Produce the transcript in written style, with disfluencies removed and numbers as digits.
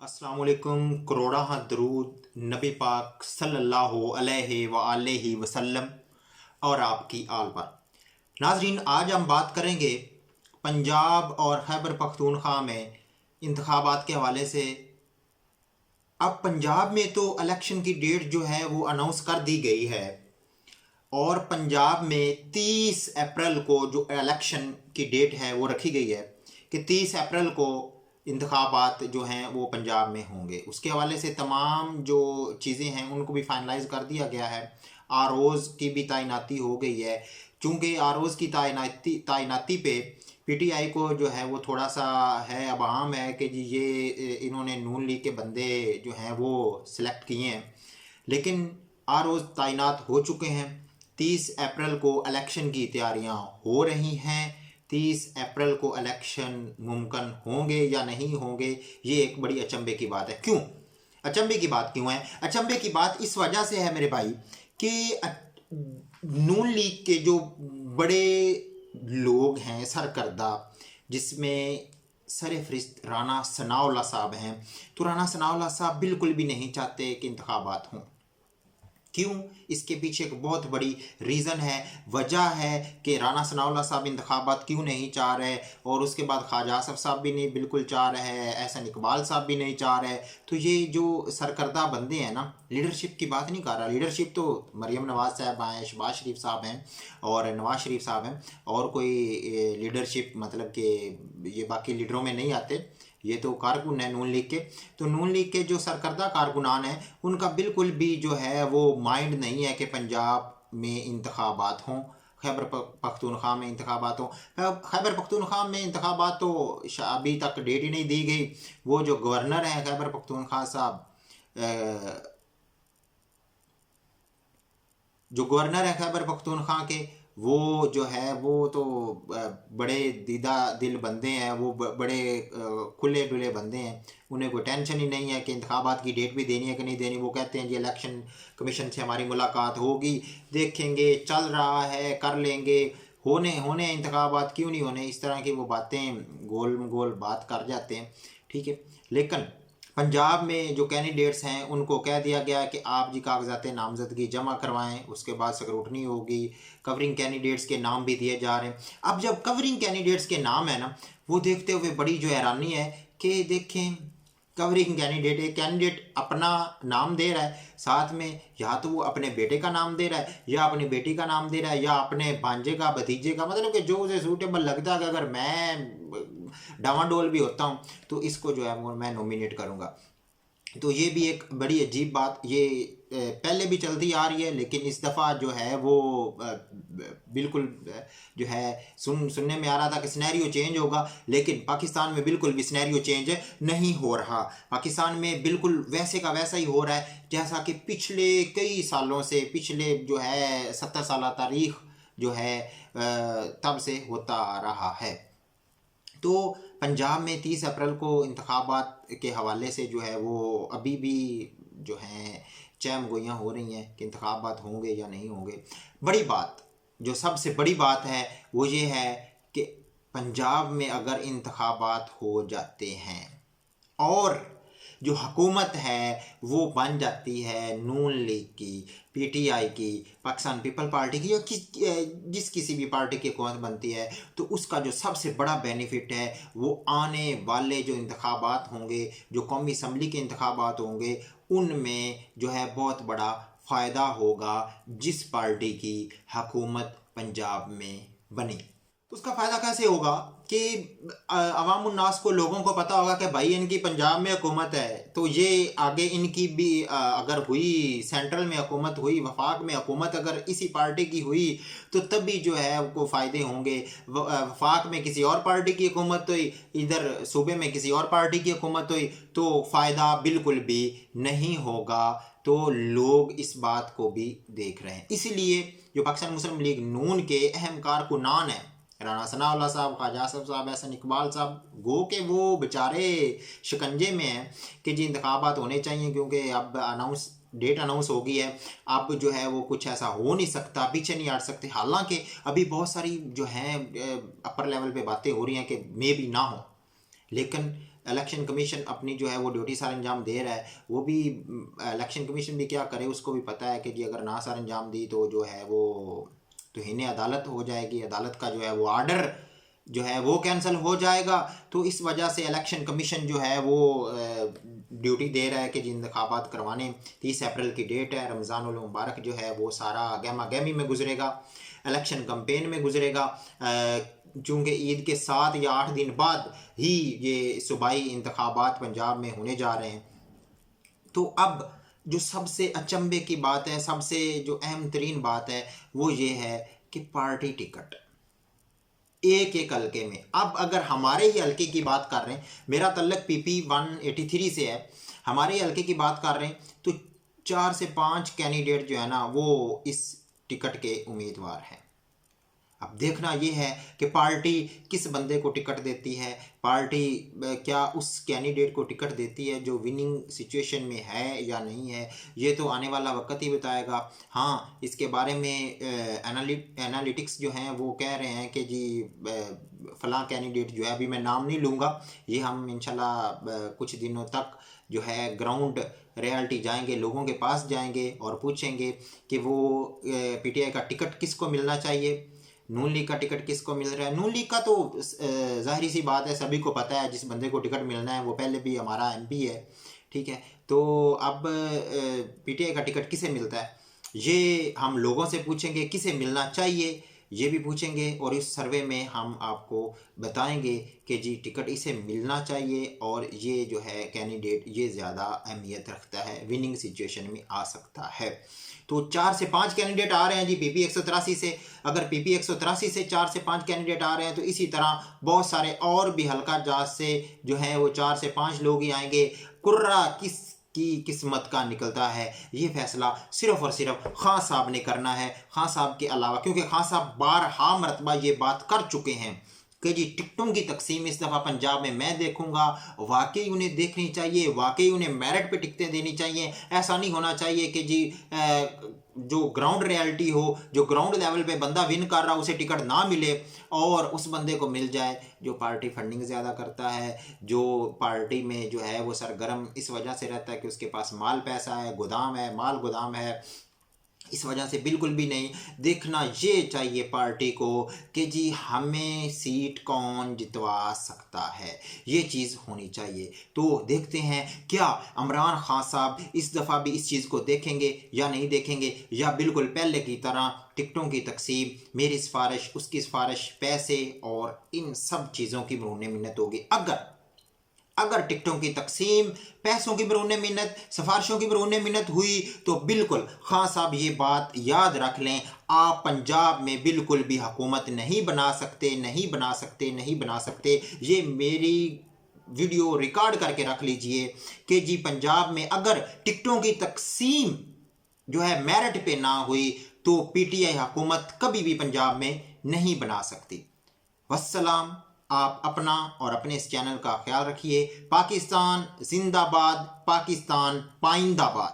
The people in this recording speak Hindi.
अस्सलाम वालेकुम। करोड़ा दरूद नबी पाक सल्लल्लाहु अलैहि वसल्लम और आपकी आल पर। नाजरीन, आज हम बात करेंगे पंजाब और खैबर पख्तूनख्वा में इंतखाबात के हवाले से। अब पंजाब में तो इलेक्शन की डेट जो है वो अनाउंस कर दी गई है और पंजाब में 30 अप्रैल को जो इलेक्शन की डेट है वो रखी गई है कि 30 अप्रैल को इंतखाबात जो हैं वो पंजाब में होंगे। उसके हवाले से तमाम जो चीज़ें हैं उनको भी फाइनलाइज कर दिया गया है। आरओज़ की भी तैनाती हो गई है। चूँकि आरओज़ की तैनाती पे पीटीआई को जो है वो थोड़ा सा है अबाम है कि जी ये इन्होंने नून लीग के बंदे जो हैं वो सिलेक्ट किए हैं, लेकिन आरओज़ तैनात हो चुके हैं। 30 अप्रैल को इलेक्शन की तैयारियां हो रही हैं। 30 अप्रैल को इलेक्शन मुमकिन होंगे या नहीं होंगे, ये एक बड़ी अचंभे की बात है। क्यों अचंभे की बात क्यों है? अचंभे की बात इस वजह से है मेरे भाई कि नून लीग के जो बड़े लोग हैं सरकर्दा, जिसमें सरफहरिस्त राना सनाउल्लाह साहब हैं, तो राना सनाउल्लाह साहब बिल्कुल भी नहीं चाहते कि इंतखाबात हों। क्यों? इसके पीछे एक बहुत बड़ी रीज़न है, वजह है कि राना सनाउल्लाह साहब इंतखाबात क्यों नहीं चाह रहे, और उसके बाद ख्वाजा आसफ साहब भी नहीं बिल्कुल चाह रहे हैं, एहसन इकबाल साहब भी नहीं चाह रहे। तो ये जो सरकर्दा बंदे हैं ना, लीडरशिप की बात नहीं कर रहा, लीडरशिप तो मरियम नवाज़ साहब हैं, शहबाज शरीफ साहब हैं और नवाज़ शरीफ साहब हैं, और कोई लीडरशिप मतलब कि ये बाकी लीडरों में नहीं आते, ये तो कारकुन है नून लीग के। तो नून लीग के जो सरकर्दा कारकुनान हैं उनका बिल्कुल भी जो है वो माइंड नहीं है कि पंजाब में इंतखाबात हों, खैबर पख्तूनख्वा में इंतखाबात हों। खैबर पख्तूनख्वा में इंतखाबात तो अभी तक डेट ही नहीं दी गई। वो जो गवर्नर हैं खैबर पख्तूनख्वा साहब, जो गवर्नर है खैबर पख्तूनख्वा के, वो जो है वो तो बड़े दीदा दिल बंदे हैं, वो बड़े खुले डुले बंदे हैं। उन्हें कोई टेंशन ही नहीं है कि इंतखाबात की डेट भी देनी है कि नहीं देनी। वो कहते हैं जी इलेक्शन कमीशन से हमारी मुलाकात होगी, देखेंगे, चल रहा है, कर लेंगे, होने इंतखाबात क्यों नहीं होने, इस तरह की वो बातें गोल गोल बात कर जाते हैं। ठीक है, लेकिन पंजाब में जो कैंडिडेट्स हैं उनको कह दिया गया है कि आप जी कागजात नामजदगी जमा करवाएं, उसके बाद स्क्रूटनी होगी। कवरिंग कैंडिडेट्स के नाम भी दिए जा रहे हैं। अब जब कवरिंग कैंडिडेट्स के नाम है ना, वो देखते हुए बड़ी जो हैरानी है कि देखें कवरिंग कैंडिडेट, एक कैंडिडेट अपना नाम दे रहा है, साथ में या तो वो अपने बेटे का नाम दे रहा है या अपनी बेटी का नाम दे रहा है या अपने भांजे का, भतीजे का, मतलब कि जो उसे सूटेबल लगता है कि अगर मैं डावाडोल भी होता हूँ तो इसको जो है वो मैं नॉमिनेट करूँगा। तो ये भी एक बड़ी अजीब बात, ये पहले भी चलती आ रही है, लेकिन इस दफ़ा जो है वो बिल्कुल जो है सुनने में आ रहा था कि सिनेरियो चेंज होगा, लेकिन पाकिस्तान में बिल्कुल भी सिनेरियो चेंज नहीं हो रहा। पाकिस्तान में बिल्कुल वैसे का वैसा ही हो रहा है जैसा कि पिछले कई सालों से, पिछले जो है 70 साल तारीख जो है तब से होता आ रहा है। तो पंजाब में 30 अप्रैल को इंतखाबात के हवाले से जो है वो अभी भी जो हैं चैम गोइयाँ हो रही हैं कि इंतखाबात होंगे या नहीं होंगे। बड़ी बात, जो सबसे बड़ी बात है वो ये है कि पंजाब में अगर इंतखाबात हो जाते हैं और जो हुकूमत है वो बन जाती है नून लीग की, पीटीआई की, पाकिस्तान पीपल पार्टी की, या जिस किसी भी पार्टी की हुकूमत बनती है, तो उसका जो सबसे बड़ा बेनिफिट है वो आने वाले जो इंतखाबात होंगे, जो कौमी असम्बली के इंतखाबात होंगे, उनमें जो है बहुत बड़ा फ़ायदा होगा जिस पार्टी की हुकूमत पंजाब में बनी। उसका फ़ायदा कैसे होगा कि अवामुन्नास को, लोगों को पता होगा कि भाई इनकी पंजाब में हुकूमत है, तो ये आगे इनकी भी अगर हुई, सेंट्रल में हुकूमत हुई, वफाक में हुकूमत अगर इसी पार्टी की हुई, तो तभी जो है उनको फ़ायदे होंगे। वफाक में किसी और पार्टी की हुकूमत हुई, इधर सूबे में किसी और पार्टी की हुकूमत हुई, तो फ़ायदा बिल्कुल भी नहीं होगा। तो लोग इस बात को भी देख रहे हैं। इसीलिए जो पाकिस्तान मुस्लिम लीग नून के अहम कारकुनान हैं, राना सनाउल्लाह साहब, ख्वाजा आसफ साहब, एहसन इकबाल साहब, गो के वो बेचारे शिकंजे में हैं कि जी इंतखाबात होने चाहिए, क्योंकि अब डेट अनाउंस हो गई है। अब जो है वो कुछ ऐसा हो नहीं सकता, पीछे नहीं हट सकते। हालांकि अभी बहुत सारी जो हैं अपर लेवल पे बातें हो रही हैं कि मे भी ना हो, लेकिन इलेक्शन कमीशन अपनी जो है वो ड्यूटी सर अंजाम दे रहा है, वो भी इलेक्शन कमीशन भी क्या करे, उसको भी पता है कि जी अगर ना सर अंजाम दी तो जो है वो तौहीन अदालत हो जाएगी, अदालत का जो है वो आर्डर जो है वो कैंसिल हो जाएगा। तो इस वजह से इलेक्शन कमीशन जो है वो ड्यूटी दे रहा है कि जी इंतखाबात करवाने। 30 अप्रैल की डेट है, रमज़ानुल मुबारक जो है वो सारा गहमा गहमी में गुजरेगा, इलेक्शन कैंपेन में गुजरेगा। चूँकि ईद के 7 या 8 दिन बाद ही ये सूबाई इंतखाबात पंजाब में होने जा रहे हैं। तो अब जो सबसे अचंभे की बात है, सबसे जो अहम तरीन बात है वो ये है कि पार्टी टिकट एक एक हल्के में। अब अगर हमारे ही हल्के की बात कर रहे हैं, मेरा तल्लक PP 183 से है, हमारे हल्के की बात कर रहे हैं तो 4 से 5 कैंडिडेट जो है ना वो इस टिकट के उम्मीदवार हैं। अब देखना ये है कि पार्टी किस बंदे को टिकट देती है, पार्टी क्या उस कैंडिडेट को टिकट देती है जो विनिंग सिचुएशन में है या नहीं है, ये तो आने वाला वक्त ही बताएगा। हाँ, इसके बारे में एनालिटिक्स जो हैं वो कह रहे हैं कि जी फ़लाँ कैंडिडेट जो है, अभी मैं नाम नहीं लूँगा, ये हम इंशाल्लाह कुछ दिनों तक जो है ग्राउंड रियलिटी जाएंगे, लोगों के पास जाएंगे और पूछेंगे कि वो PTI का टिकट किसको मिलना चाहिए, नून लीग का टिकट किसको मिल रहा है। नून लीग का तो ज़ाहिरी सी बात है, सभी को पता है, जिस बंदे को टिकट मिलना है वो पहले भी हमारा MP है, ठीक है। तो अब PTI का टिकट किसे मिलता है ये हम लोगों से पूछेंगे, किसे मिलना चाहिए ये भी पूछेंगे, और इस सर्वे में हम आपको बताएंगे कि जी टिकट इसे मिलना चाहिए और ये जो है कैंडिडेट ये ज़्यादा अहमियत रखता है, विनिंग सिचुएशन में आ सकता है। तो 4 से 5 कैंडिडेट आ रहे हैं जी PP 183 से। अगर PP 183 से 4 से 5 कैंडिडेट आ रहे हैं तो इसी तरह बहुत सारे और भी हल्का जहाज से जो है वो 4 से 5 लोग ही आएंगे। कुर्रा किस की किस्मत का निकलता है ये फैसला सिर्फ और सिर्फ खान साहब ने करना है, खान साहब के अलावा, क्योंकि खान साहब बारहा मरतबा ये बात कर चुके हैं कि जी टिकटों की तकसीम इस दफ़ा पंजाब में मैं देखूंगा, वाकई उन्हें देखनी चाहिए, वाकई उन्हें मेरिट पे टिकटें देनी चाहिए। ऐसा नहीं होना चाहिए कि जी जो ग्राउंड रियलिटी हो, जो ग्राउंड लेवल पे बंदा विन कर रहा उसे टिकट ना मिले और उस बंदे को मिल जाए जो पार्टी फंडिंग ज़्यादा करता है, जो पार्टी में जो है वो सरगर्म इस वजह से रहता है कि उसके पास माल पैसा है, गोदाम है, माल गोदाम है। इस वजह से बिल्कुल भी नहीं देखना ये चाहिए पार्टी को कि जी हमें सीट कौन जितवा सकता है, ये चीज़ होनी चाहिए। तो देखते हैं क्या इमरान खान साहब इस दफ़ा भी इस चीज़ को देखेंगे या नहीं देखेंगे, या बिल्कुल पहले की तरह टिकटों की तकसीम, मेरी सिफारिश, उसकी सिफारिश, पैसे और इन सब चीज़ों की मरूने मिन्नत होगी। अगर टिकटों की तकसीम पैसों की मरूने मिन्नत, सिफारिशों की मरूने मिन्नत हुई तो बिल्कुल खान साहब ये बात याद रख लें, आप पंजाब में बिल्कुल भी हुकूमत नहीं बना सकते, नहीं बना सकते, नहीं बना सकते। ये मेरी वीडियो रिकॉर्ड करके रख लीजिए कि जी पंजाब में अगर टिकटों की तकसीम जो है मेरिट पे ना हुई तो PTI हुकूमत कभी भी पंजाब में नहीं बना सकती। वस्सलाम। आप अपना और अपने इस चैनल का ख्याल रखिए। पाकिस्तान जिंदाबाद, पाकिस्तान पाइंदाबाद।